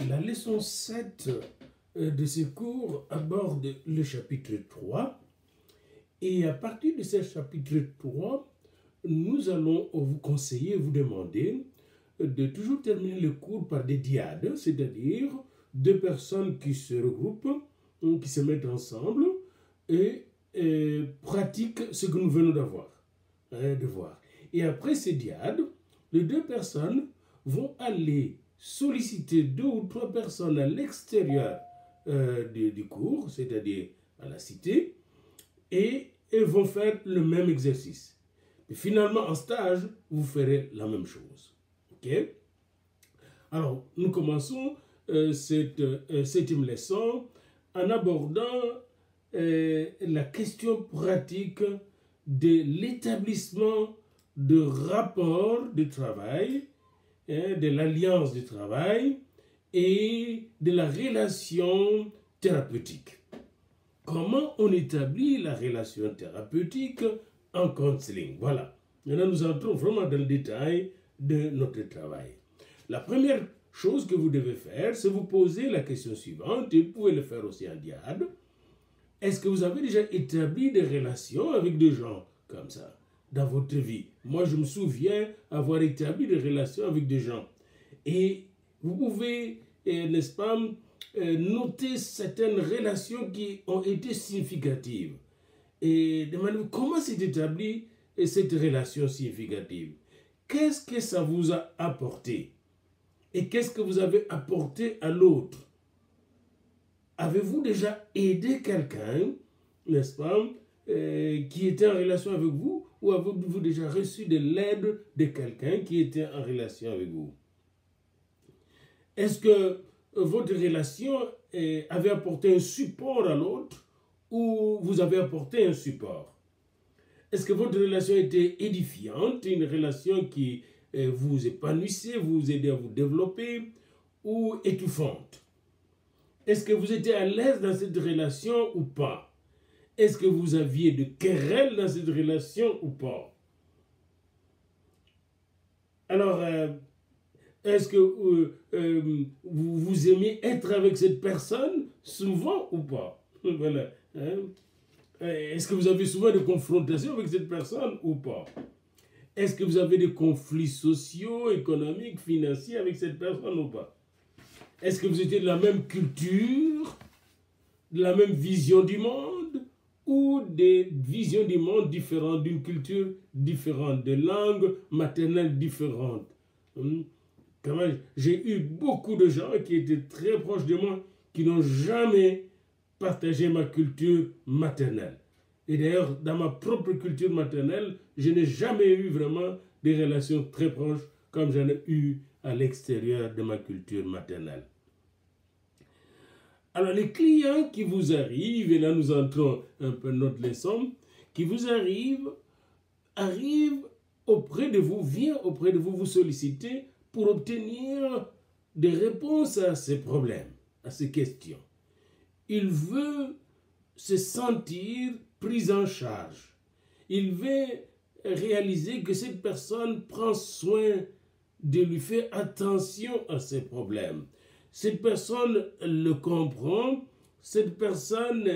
La leçon 7 de ce cours aborde le chapitre 3. Et à partir de ce chapitre 3, nous allons vous conseiller, vous demander de toujours terminer le cours par des dyades, c'est-à-dire deux personnes qui se regroupent, qui se mettent ensemble et pratiquent ce que nous venons de voir. Et après ces dyades, les deux personnes vont aller solliciter deux ou trois personnes à l'extérieur du cours, c'est-à-dire à la cité, et vont faire le même exercice. Et finalement, en stage, vous ferez la même chose. Ok? Alors, nous commençons cette septième leçon en abordant la question pratique de l'établissement de rapports de travail, de l'alliance du travail et de la relation thérapeutique. Comment on établit la relation thérapeutique en counseling? Voilà. Maintenant, nous entrons vraiment dans le détail de notre travail. La première chose que vous devez faire, c'est vous poser la question suivante, et vous pouvez le faire aussi en dyade. Est-ce que vous avez déjà établi des relations avec des gens comme ça dans votre vie? Moi, je me souviens avoir établi des relations avec des gens. Et vous pouvez, n'est-ce pas, noter certaines relations qui ont été significatives. Et demander comment s'est établie cette relation significative. Qu'est-ce que ça vous a apporté? Et qu'est-ce que vous avez apporté à l'autre? Avez-vous déjà aidé quelqu'un, n'est-ce pas, qui était en relation avec vous, ou avez-vous déjà reçu de l'aide de quelqu'un qui était en relation avec vous? Est-ce que votre relation avait apporté un support à l'autre, ou vous avez apporté un support? Est-ce que votre relation était édifiante, une relation qui vous épanouissait, vous aidait à vous développer, ou étouffante? Est-ce que vous étiez à l'aise dans cette relation ou pas? Est-ce que vous aviez de querelles dans cette relation ou pas? Alors, est-ce que vous aimez être avec cette personne souvent ou pas? Voilà. Hein? Est-ce que vous avez souvent des confrontations avec cette personne ou pas? Est-ce que vous avez des conflits sociaux, économiques, financiers avec cette personne ou pas? Est-ce que vous étiez de la même culture, de la même vision du monde, ou des visions du monde différentes, d'une culture différente, de langues maternelles différentes? J'ai eu beaucoup de gens qui étaient très proches de moi, qui n'ont jamais partagé ma culture maternelle. Et d'ailleurs, dans ma propre culture maternelle, je n'ai jamais eu vraiment des relations très proches comme j'en ai eu à l'extérieur de ma culture maternelle. Alors, les clients qui vous arrivent, et là nous entrons un peu dans notre leçon, qui vous arrivent auprès de vous, vient auprès de vous vous solliciter pour obtenir des réponses à ces problèmes, à ces questions. Il veut se sentir pris en charge. Il veut réaliser que cette personne prend soin de lui faire attention à ses problèmes. Cette personne le comprend, cette personne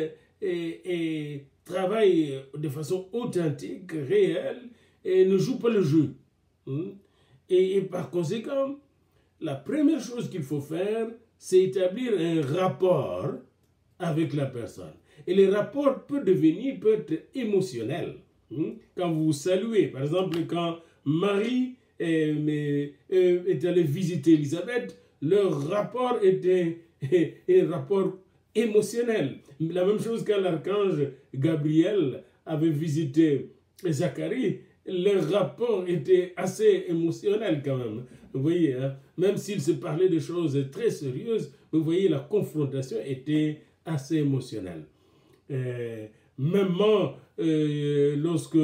travaille de façon authentique, réelle, et ne joue pas le jeu. Et par conséquent, la première chose qu'il faut faire, c'est établir un rapport avec la personne. Et le rapport peut être émotionnel. Quand vous saluez, par exemple, quand Marie est allée visiter Élisabeth, leur rapport était un rapport émotionnel. La même chose quand l'archange Gabriel avait visité Zacharie, leur rapport était assez émotionnel quand même. Vous voyez, hein? Même s'ils se parlaient de choses très sérieuses, vous voyez, la confrontation était assez émotionnelle. Même lorsque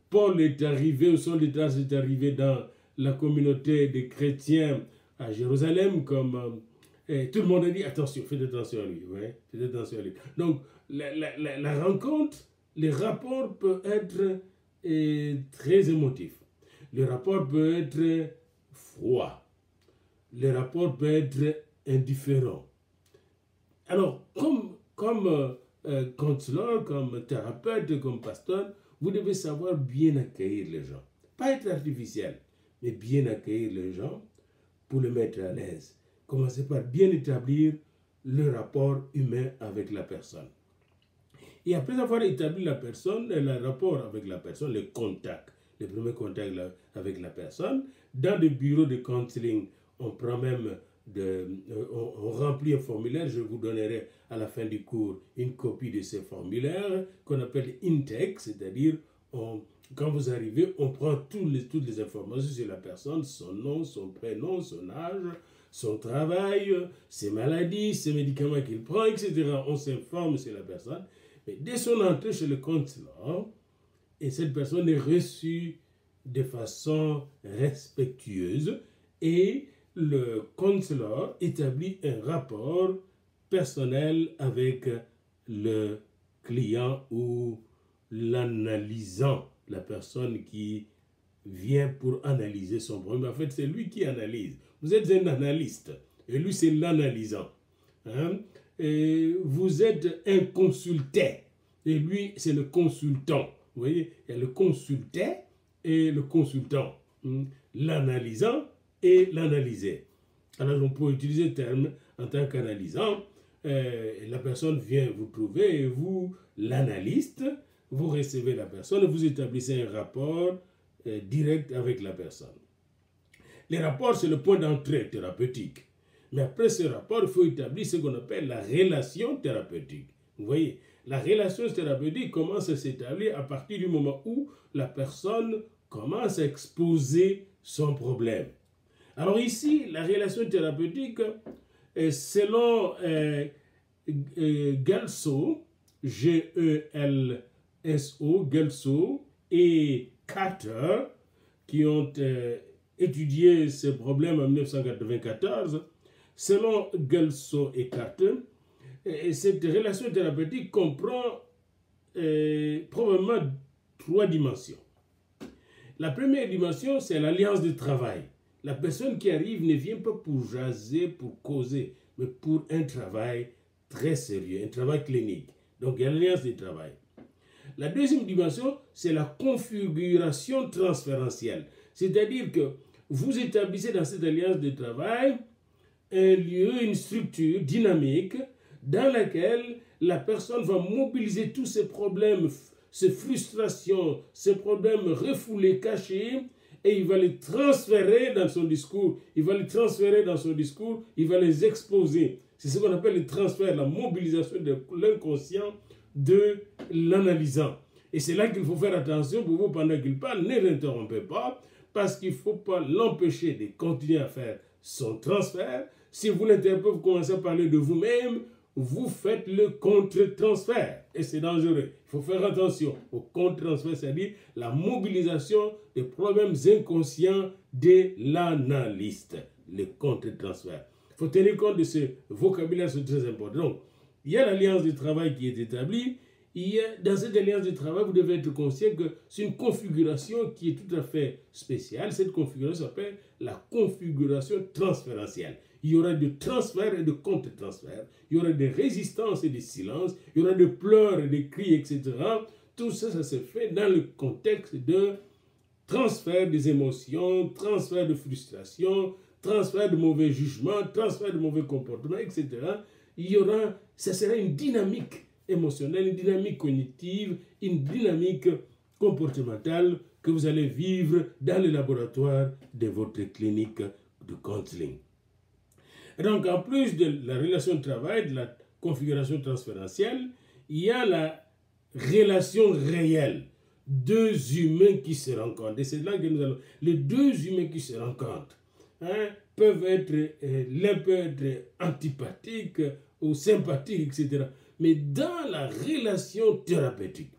Paul est arrivé, ou Saul est arrivé dans la communauté des chrétiens à Jérusalem, comme tout le monde a dit attention, faites attention à lui, ouais, faites attention à lui. Donc la rencontre, les rapports peuvent être très émotifs. Le rapport peut être froid. Le rapport peut être indifférent. Alors, comme counselor, comme thérapeute, comme pasteur, vous devez savoir bien accueillir les gens. Pas être artificiel, mais bien accueillir les gens pour les mettre à l'aise. Commencez par bien établir le rapport humain avec la personne. Et après avoir établi le rapport avec la personne, le contact, le premier contact avec la personne, dans des bureaux de counseling, on prend même on remplit un formulaire. Je vous donnerai à la fin du cours une copie de ce formulaire qu'on appelle intake, c'est-à-dire quand vous arrivez, on prend toutes les informations sur la personne, son nom, son prénom, son âge, son travail, ses maladies, ses médicaments qu'il prend, etc. On s'informe sur la personne. Mais dès son entrée chez le counselor, et cette personne est reçue de façon respectueuse, et le counselor établit un rapport personnel avec le client ou l'analysant, la personne qui vient pour analyser son problème. En fait, c'est lui qui analyse. Vous êtes un analyste, et lui, c'est l'analysant. Hein? Et vous êtes un consulté, et lui, c'est le consultant. Vous voyez, il y a le consulté et le consultant. L'analysant et l'analysé. Alors, on peut utiliser le terme en tant qu'analysant. La personne vient vous trouver, et vous, l'analyste, vous recevez la personne, vous établissez un rapport direct avec la personne. Les rapports, c'est le point d'entrée thérapeutique. Mais après ce rapport, il faut établir ce qu'on appelle la relation thérapeutique. Vous voyez, la relation thérapeutique commence à s'établir à partir du moment où la personne commence à exposer son problème. Alors ici, la relation thérapeutique, selon Gelso, G-E-L-S-O, Gelso et Carter, qui ont étudié ce problème en 1994, selon Gelso et Carter, cette relation thérapeutique comprend probablement 3 dimensions. La première dimension, c'est l'alliance de travail. La personne qui arrive ne vient pas pour jaser, pour causer, mais pour un travail très sérieux, un travail clinique. Donc, il y a l'alliance de travail. La deuxième dimension, c'est la configuration transférentielle. C'est-à-dire que vous établissez dans cette alliance de travail un lieu, une structure dynamique dans laquelle la personne va mobiliser tous ses problèmes, ses frustrations, ses problèmes refoulés, cachés, et il va les transférer dans son discours. Il va les transférer dans son discours, il va les exposer. C'est ce qu'on appelle le transfert, la mobilisation de l'inconscient de l'analysant. Et c'est là qu'il faut faire attention pour vous pendant qu'il parle. Ne l'interrompez pas, parce qu'il ne faut pas l'empêcher de continuer à faire son transfert. Si vous l'interrompez, vous commencez à parler de vous-même, vous faites le contre-transfert. Et c'est dangereux. Il faut faire attention au contre-transfert, c'est-à-dire la mobilisation des problèmes inconscients de l'analyste. Le contre-transfert. Il faut tenir compte de ce vocabulaire, c'est très important. Donc, il y a l'alliance de travail qui est établie. Dans cette alliance de travail, vous devez être conscient que c'est une configuration qui est tout à fait spéciale. Cette configuration s'appelle la configuration transférentielle. Il y aura des transferts et de contre-transferts. Il y aura des résistances et des silences. Il y aura des pleurs et des cris, etc. Tout ça, ça se fait dans le contexte de transfert des émotions, transfert de frustration, transfert de mauvais jugements, transfert de mauvais comportements, etc. Ça sera une dynamique émotionnelle, une dynamique cognitive, une dynamique comportementale que vous allez vivre dans le laboratoire de votre clinique de counseling. Et donc, en plus de la relation de travail, de la configuration transférentielle, il y a la relation réelle. 2 humains qui se rencontrent. Et c'est là que nous allons. Les 2 humains qui se rencontrent peuvent être, l'un peut être antipathique ou sympathique, etc. Mais dans la relation thérapeutique,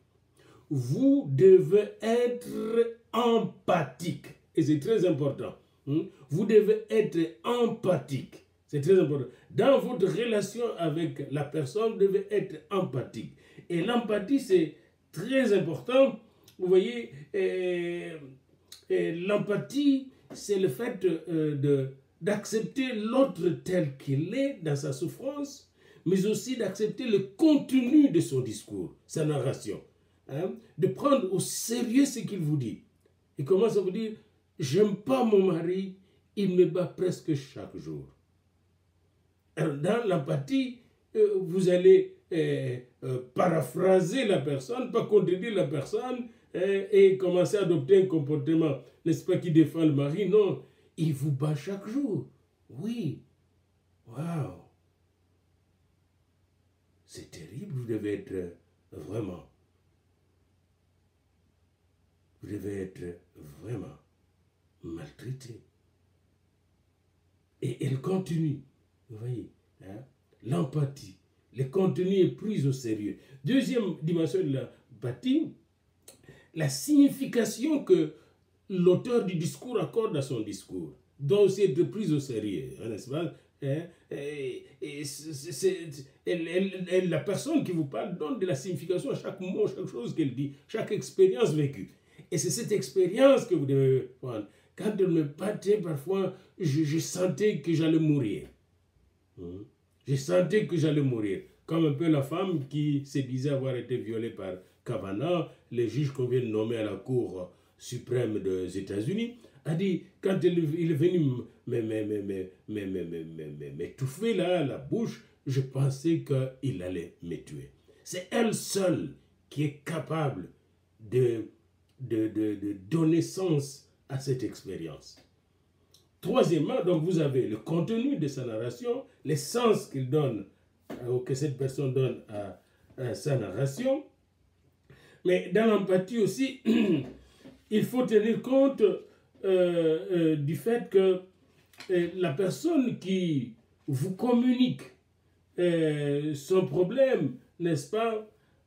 vous devez être empathique. Et c'est très important. Vous devez être empathique. C'est très important. Dans votre relation avec la personne, vous devez être empathique. Et l'empathie, c'est très important. Vous voyez, l'empathie, c'est le fait d'accepter l'autre tel qu'il est dans sa souffrance, mais aussi d'accepter le contenu de son discours, sa narration. Hein? De prendre au sérieux ce qu'il vous dit. Il commence à vous dire, j'aime pas mon mari, il me bat presque chaque jour. Alors, dans l'empathie, vous allez paraphraser la personne, pas contredire la personne, et commencer à adopter un comportement, n'est-ce pas, qui défend le mari. Non, il vous bat chaque jour. Oui. Waouh. C'est terrible, vous devez être vraiment. Vous devez être vraiment maltraité. Et elle continue. Vous voyez, hein? L'empathie. Le contenu est pris au sérieux. Deuxième dimension de l'empathie, la signification que l'auteur du discours accorde à son discours doit aussi être prise au sérieux, n'est-ce pas? La personne qui vous parle donne de la signification à chaque mot, chaque chose qu'elle dit, chaque expérience vécue. Et c'est cette expérience que vous devez prendre. Quand elle me battait, parfois, je sentais que j'allais mourir. Je sentais que j'allais mourir. Comme un peu la femme qui se disait avoir été violée par Kavanaugh, le juge qu'on vient de nommer à la Cour suprême des États-Unis, a dit, quand il est venu m'étouffer là, la bouche, je pensais qu'il allait me tuer. C'est elle seule qui est capable de donner sens à cette expérience. Troisièmement, donc vous avez le contenu de sa narration, les sens qu'il donne, ou que cette personne donne à sa narration. Mais dans l'empathie aussi, il faut tenir compte du fait que la personne qui vous communique son problème, n'est-ce pas,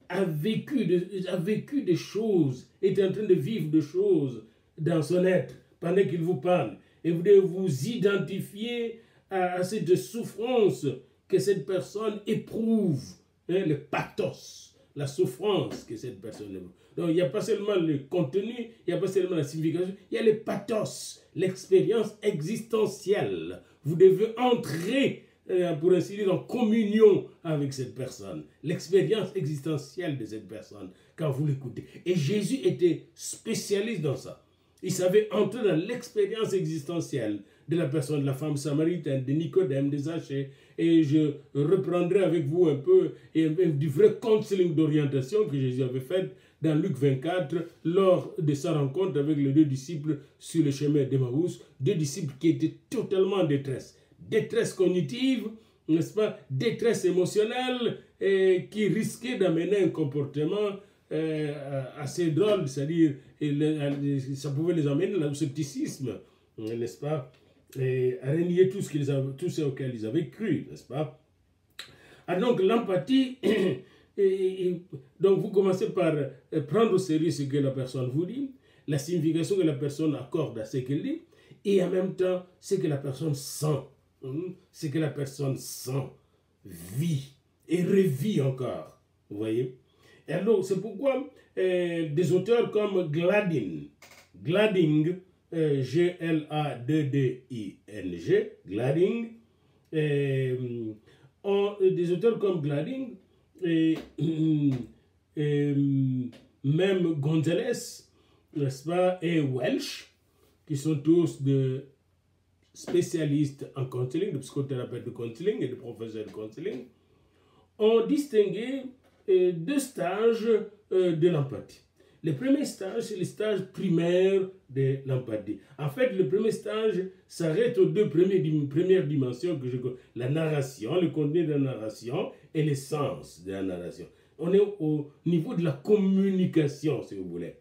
a vécu des choses, est en train de vivre des choses dans son être pendant qu'il vous parle. Et vous devez vous identifier à cette souffrance que cette personne éprouve, hein, le pathos, la souffrance que cette personne éprouve. Donc il n'y a pas seulement le contenu, il n'y a pas seulement la signification, il y a le pathos, l'expérience existentielle. Vous devez entrer, pour ainsi dire, en communion avec cette personne. L'expérience existentielle de cette personne quand vous l'écoutez. Et Jésus était spécialiste dans ça. Il savait entrer dans l'expérience existentielle de la personne, de la femme samaritaine, de Nicodème, de Zachée. Et je reprendrai avec vous un peu du vrai counseling d'orientation que Jésus avait fait dans Luc 24 lors de sa rencontre avec les deux disciples sur le chemin d'Emmaüs. Deux disciples qui étaient totalement en détresse. Détresse cognitive, n'est-ce pas? Détresse émotionnelle et qui risquait d'amener un comportement assez drôle, c'est-à-dire ça pouvait les amener dans le scepticisme, n'est-ce pas, et à renier tout ce auquel ils avaient cru, n'est-ce pas. Alors donc l'empathie, donc vous commencez par prendre au sérieux ce que la personne vous dit, la signification que la personne accorde à ce qu'elle dit, et en même temps ce que la personne sent, ce que la personne sent, vit et revit encore, vous voyez. Et alors, c'est pourquoi des auteurs comme Glading, G-L-A-D-D-I-N-G, Glading, des auteurs comme Glading, même Gonzalez, n'est-ce pas, et Welch, qui sont tous de spécialistes en counseling, de psychothérapeutes de counseling et de professeurs de counseling, ont distingué deux stages de l'empathie. Le premier stage, c'est le stage primaire de l'empathie. En fait, le premier stage s'arrête aux deux premières dimensions que je connais. La narration, le contenu de la narration et le sens de la narration. On est au niveau de la communication, si vous voulez.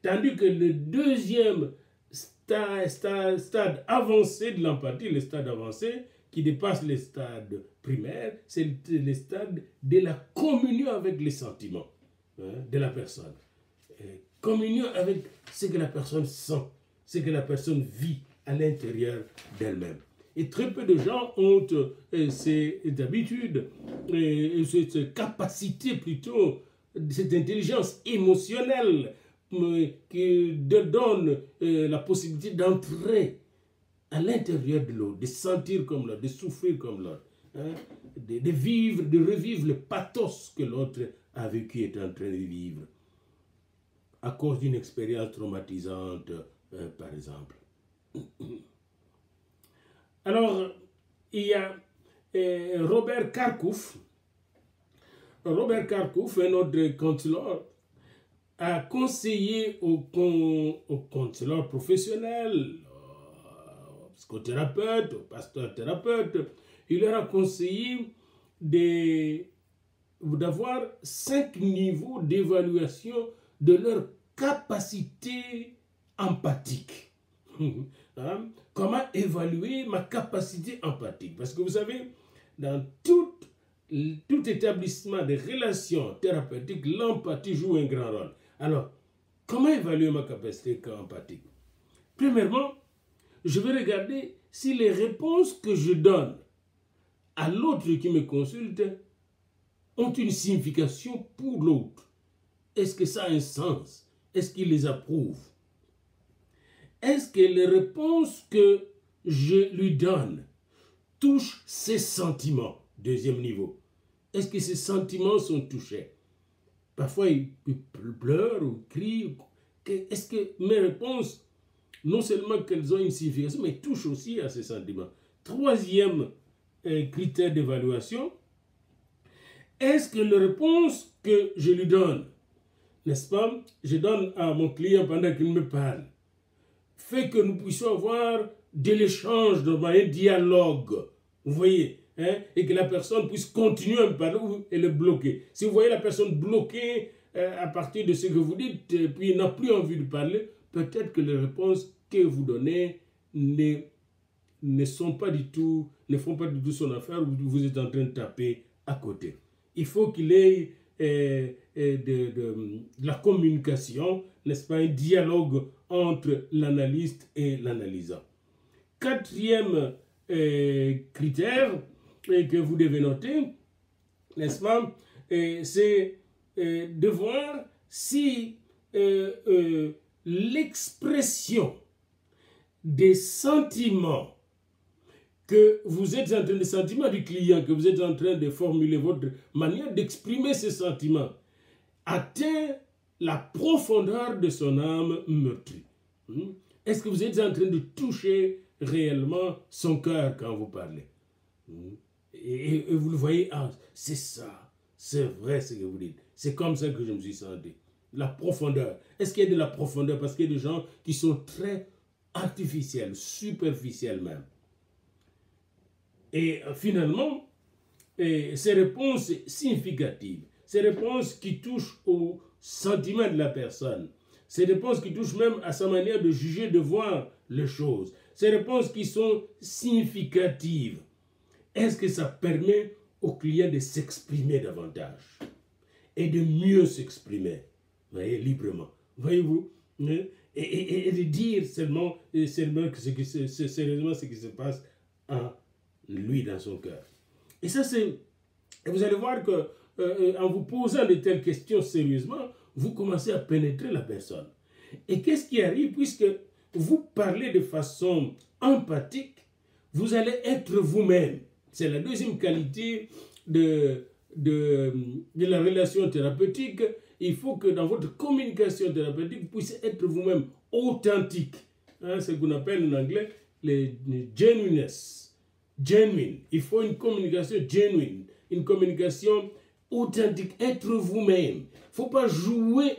Tandis que le deuxième stade avancé de l'empathie, le stade avancé, qui dépasse les stades primaires, c'est le stade de la communion avec les sentiments de la personne. Communion avec ce que la personne sent, ce que la personne vit à l'intérieur d'elle-même. Et très peu de gens ont cette habitude, cette capacité plutôt, cette intelligence émotionnelle qui donne la possibilité d'entrer à l'intérieur de l'autre, de sentir comme l'autre, de souffrir comme l'autre, hein, de vivre, de revivre le pathos que l'autre a vécu, est en train de vivre, à cause d'une expérience traumatisante, par exemple. Alors, il y a Robert Kharkouf. Robert Kharkouf, un autre counselor, a conseillé aux counselors professionnels, aux psychothérapeutes, aux pasteurs-thérapeutes, il leur a conseillé d'avoir 5 niveaux d'évaluation de leur capacité empathique. Hein? Comment évaluer ma capacité empathique? Parce que vous savez, dans tout établissement de relations thérapeutiques, l'empathie joue un grand rôle. Alors, comment évaluer ma capacité empathique? Premièrement, je vais regarder si les réponses que je donne à l'autre qui me consulte ont une signification pour l'autre. Est-ce que ça a un sens? Est-ce qu'il les approuve? Est-ce que les réponses que je lui donne touchent ses sentiments? Deuxième niveau. Est-ce que ses sentiments sont touchés? Parfois, il pleure ou crie. Est-ce que mes réponses, non seulement qu'elles ont une signification, mais touchent aussi à ses sentiments? Troisième critère d'évaluation. Est-ce que les réponses que je lui donne, n'est-ce pas, je donne à mon client pendant qu'il me parle, fait que nous puissions avoir de l'échange, un dialogue, vous voyez, hein, et que la personne puisse continuer à me parler et le bloquer. Si vous voyez la personne bloquée à partir de ce que vous dites, et puis n'a plus envie de parler, peut-être que les réponses que vous donnez ne font pas du tout son affaire, ou vous êtes en train de taper à côté. Il faut qu'il ait de la communication, n'est-ce pas, un dialogue entre l'analyste et l'analysant. Quatrième critère que vous devez noter, n'est-ce pas, c'est de voir si l'expression des sentiments que vous êtes en train de sentiments du client, que vous êtes en train de formuler, votre manière d'exprimer ces sentiments, atteint la profondeur de son âme meurtrie. Est-ce que vous êtes en train de toucher réellement son cœur quand vous parlez? Et vous le voyez, ah, c'est ça, c'est vrai ce que vous dites. C'est comme ça que je me suis senti. La profondeur. Est-ce qu'il y a de la profondeur? Parce qu'il y a des gens qui sont très artificiels, superficiels même. Et finalement, ces réponses significatives, ces réponses qui touchent au sentiment de la personne, ces réponses qui touchent même à sa manière de juger, de voir les choses, ces réponses qui sont significatives, est-ce que ça permet au client de s'exprimer davantage et de mieux s'exprimer, voyez, librement, voyez-vous, et de dire seulement sérieusement ce qui se passe en lui dans son cœur. Et ça, c'est... Vous allez voir que en vous posant de telles questions sérieusement, vous commencez à pénétrer la personne. Et qu'est-ce qui arrive? Puisque vous parlez de façon empathique, vous allez être vous-même. C'est la deuxième qualité de la relation thérapeutique. Il faut que dans votre communication thérapeutique, vous puissiez être vous-même authentique. Hein, c'est ce qu'on appelle en anglais le genuineness. Genuine. Il faut une communication genuine, une communication authentique, être vous-même. Il ne faut pas jouer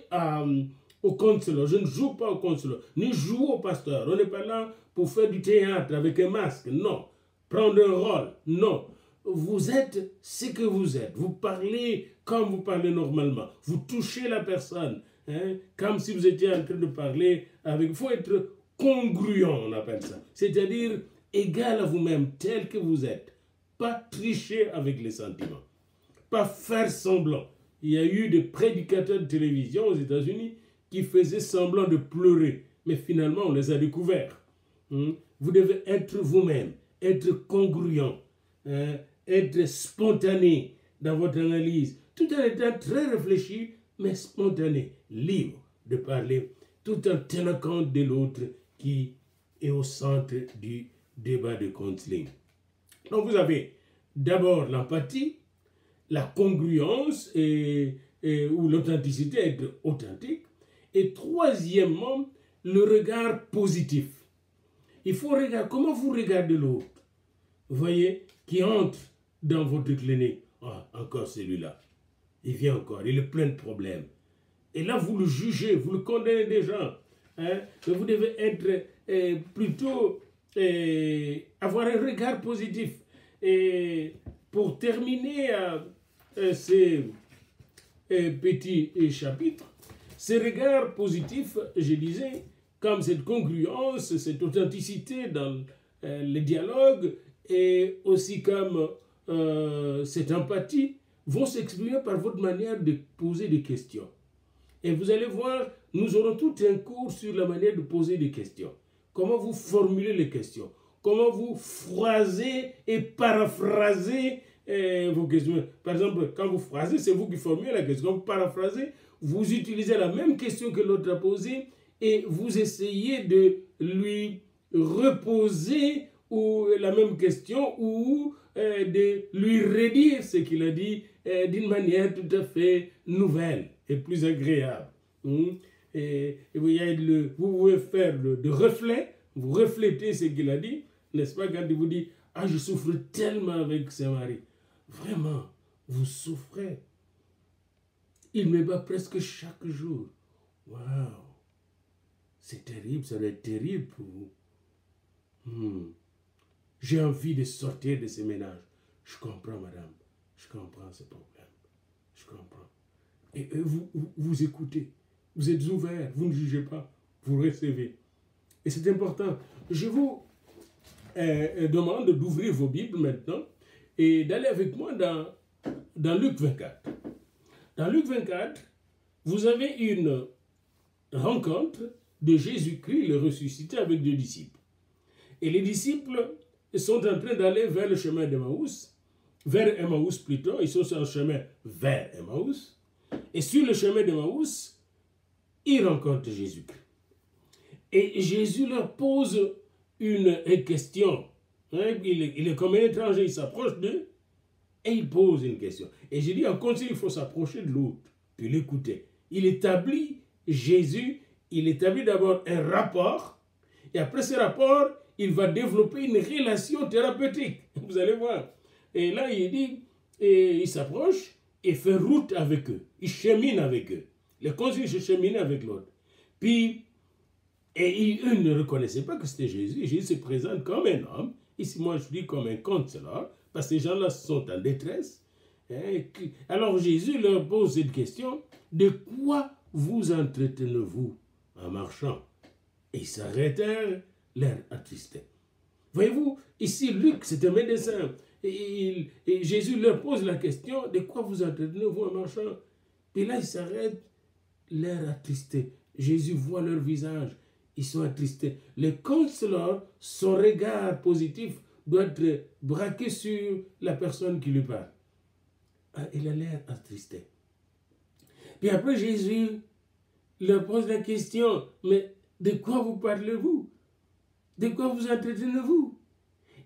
au counselor. Je ne joue pas au counselor, ni joue au pasteur. On n'est pas là pour faire du théâtre avec un masque. Non. Prendre un rôle. Non. Vous êtes ce que vous êtes. Vous parlez comme vous parlez normalement. Vous touchez la personne, hein, comme si vous étiez en train de parler avec... Il faut être congruent, on appelle ça. C'est-à-dire égal à vous-même, tel que vous êtes. Pas tricher avec les sentiments. Pas faire semblant. Il y a eu des prédicateurs de télévision aux États-Unis qui faisaient semblant de pleurer. Mais finalement, on les a découverts. Vous devez être vous-même, être congruent, être spontané dans votre analyse, tout en étant très réfléchi, mais spontané, libre de parler, tout en tenant compte de l'autre qui est au centre du débat de counseling. Donc vous avez d'abord l'empathie, la congruence ou l'authenticité, être authentique. Et troisièmement, le regard positif. Il faut regarder comment vous regardez l'autre. Vous voyez, qui entre dans votre clinique. Ah, encore celui-là. Il vient encore, il est plein de problèmes. Et là, vous le jugez, vous le condamnez déjà. Hein? Mais vous devez être plutôt avoir un regard positif. Et pour terminer ces petits chapitres, ces regards positifs, je disais, comme cette congruence, cette authenticité dans les dialogues, et aussi comme cette empathie, vont s'exprimer par votre manière de poser des questions. Et vous allez voir, nous aurons tout un cours sur la manière de poser des questions. Comment vous formulez les questions. Comment vous phrasez et paraphrasez vos questions. Par exemple, quand vous phrasez, c'est vous qui formulez la question. Quand vous paraphrasez, vous utilisez la même question que l'autre a posée et vous essayez de lui reposer la même question ou de lui redire ce qu'il a dit d'une manière tout à fait nouvelle et plus agréable. Et vous pouvez faire de reflet, vous reflétez ce qu'il a dit, n'est-ce pas, quand il vous dit « Ah, je souffre tellement avec ce mari. » Vraiment, vous souffrez. Il me bat presque chaque jour. Waouh! C'est terrible, ça doit être terrible pour vous. J'ai envie de sortir de ce ménage. Je comprends, madame. Je comprends ce problème. Je comprends. Et vous écoutez. Vous êtes ouvert. Vous ne jugez pas. Vous recevez. Et c'est important. Je vous demande d'ouvrir vos Bibles maintenant et d'aller avec moi dans Luc 24. Dans Luc 24, vous avez une rencontre de Jésus-Christ, le ressuscité, avec deux disciples. Et les disciples sont en train d'aller vers le chemin d'Emmaüs, vers Emmaüs plutôt, ils sont sur un chemin vers Emmaüs. Et sur le chemin d'Emmaüs, ils rencontrent Jésus-Christ. Et Jésus leur pose une question. Hein, il est comme un étranger, il s'approche d'eux et il pose une question. Et j'ai dit, en continu, il faut s'approcher de l'autre, puis l'écouter. Jésus, il établit d'abord un rapport, et après ce rapport, il va développer une relation thérapeutique. Vous allez voir. Et là, il dit, il s'approche et fait route avec eux. Il chemine avec eux. Les consignes se cheminent avec l'autre. Puis, eux ne reconnaissaient pas que c'était Jésus. Jésus se présente comme un homme. Ici, moi, je dis comme un consoleur, parce que ces gens-là sont en détresse. Alors, Jésus leur pose cette question, de quoi vous entretenez-vous en marchant? Et ils s'arrêtèrent, l'air attristé. Voyez-vous, ici, Luc, c'est un médecin. Et Jésus leur pose la question, de quoi vous entretenez-vous en marchant? Et là, ils s'arrêtent, l'air attristé. Jésus voit leur visage, ils sont attristés. Le consoleur, son regard positif doit être braqué sur la personne qui lui parle. Ah, il a l'air attristé. Puis après, Jésus leur pose la question, mais de quoi vous parlez-vous? De quoi vous entretenez-vous?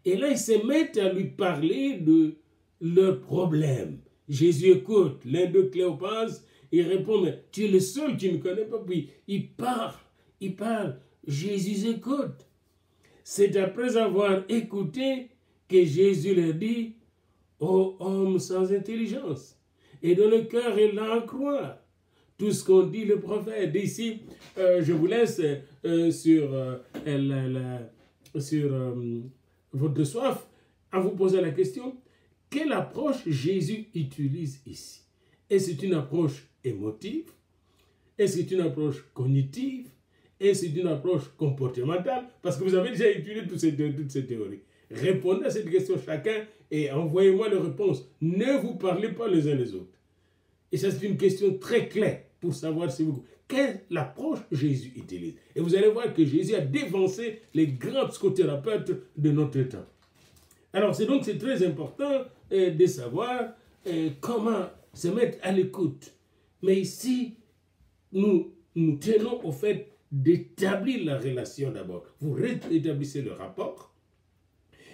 Et là, ils se mettent à lui parler de leurs problèmes. Jésus écoute. L'un d'eux, Cléopas, il répond, mais tu es le seul qui ne connaît pas. Puis il parle. Jésus écoute. C'est après avoir écouté que Jésus leur dit, ô homme sans intelligence, et dont le cœur est lent à croire tout ce qu'ont dit le prophète. Ici, je vous laisse sur votre soif en vous posant la question, quelle approche Jésus utilise ici? Est-ce une approche émotive? Est-ce une approche cognitive? Est-ce une approche comportementale? Parce que vous avez déjà étudié toutes ces théories. Répondez à cette question chacun et envoyez-moi les réponses. Ne vous parlez pas les uns les autres. Et ça, c'est une question très claire pour savoir si vous... Quelle approche Jésus utilise? Et vous allez voir que Jésus a dévancé les grands psychothérapeutes de notre temps. Alors, c'est très important de savoir comment se mettre à l'écoute. Mais ici, nous tenons au fait d'établir la relation d'abord. Vous rétablissez le rapport.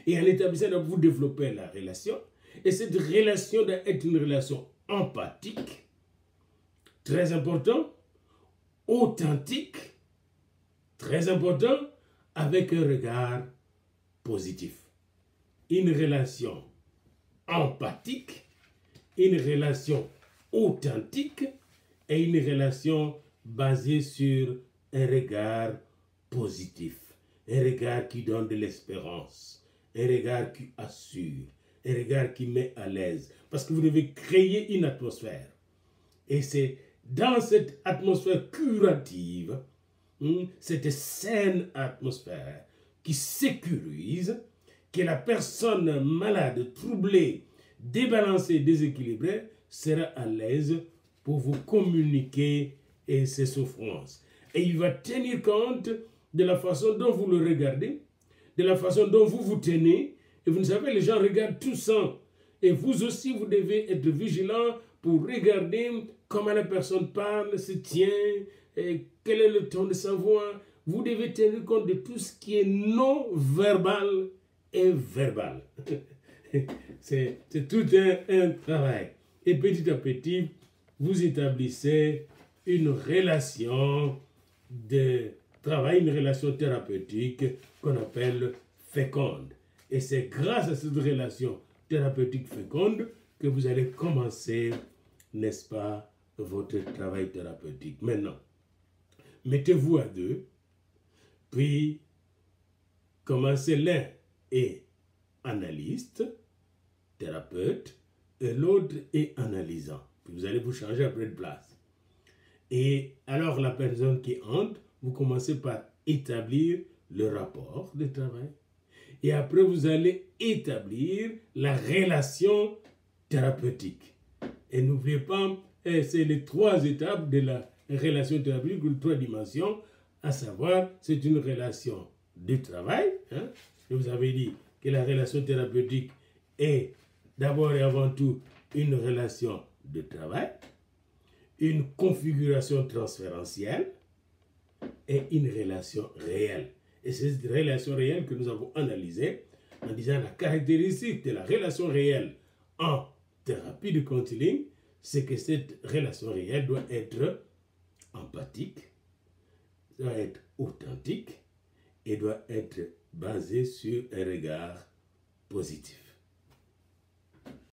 Et en établissant, vous développez la relation. Et cette relation doit être une relation empathique, très important, authentique, très important, avec un regard positif. Une relation empathique, une relation authentique et une relation basée sur un regard positif, un regard qui donne de l'espérance, un regard qui assure, un regard qui met à l'aise. Parce que vous devez créer une atmosphère. Et c'est dans cette atmosphère curative, cette saine atmosphère qui sécurise, que la personne malade, troublée, débalancée, déséquilibrée sera à l'aise pour vous communiquer ses souffrances. Et il va tenir compte de la façon dont vous le regardez, de la façon dont vous vous tenez. Et vous savez, les gens regardent tout ça. Et vous aussi, vous devez être vigilant pour regarder comment la personne parle, se tient, et quel est le ton de sa voix. Vous devez tenir compte de tout ce qui est non verbal et verbal. C'est tout un travail. Et petit à petit, vous établissez une relation de travail, une relation thérapeutique qu'on appelle féconde. Et c'est grâce à cette relation thérapeutique féconde que vous allez commencer, n'est-ce pas, votre travail thérapeutique. Maintenant, mettez-vous à deux, puis commencez. L'un est analyste, thérapeute, et l'autre est analysant. Puis vous allez vous changer après de place. Et alors la personne qui entre, vous commencez par établir le rapport de travail. Et après, vous allez établir la relation thérapeutique. Et n'oubliez pas, c'est les trois étapes de la relation thérapeutique, ou les trois dimensions, à savoir, c'est une relation de travail. Je vous avais dit que la relation thérapeutique est d'abord et avant tout une relation de travail, une configuration transférentielle et une relation réelle. Et c'est cette relation réelle que nous avons analysée en disant la caractéristique de la relation réelle en thérapie de counseling, c'est que cette relation réelle doit être empathique, doit être authentique et doit être basée sur un regard positif.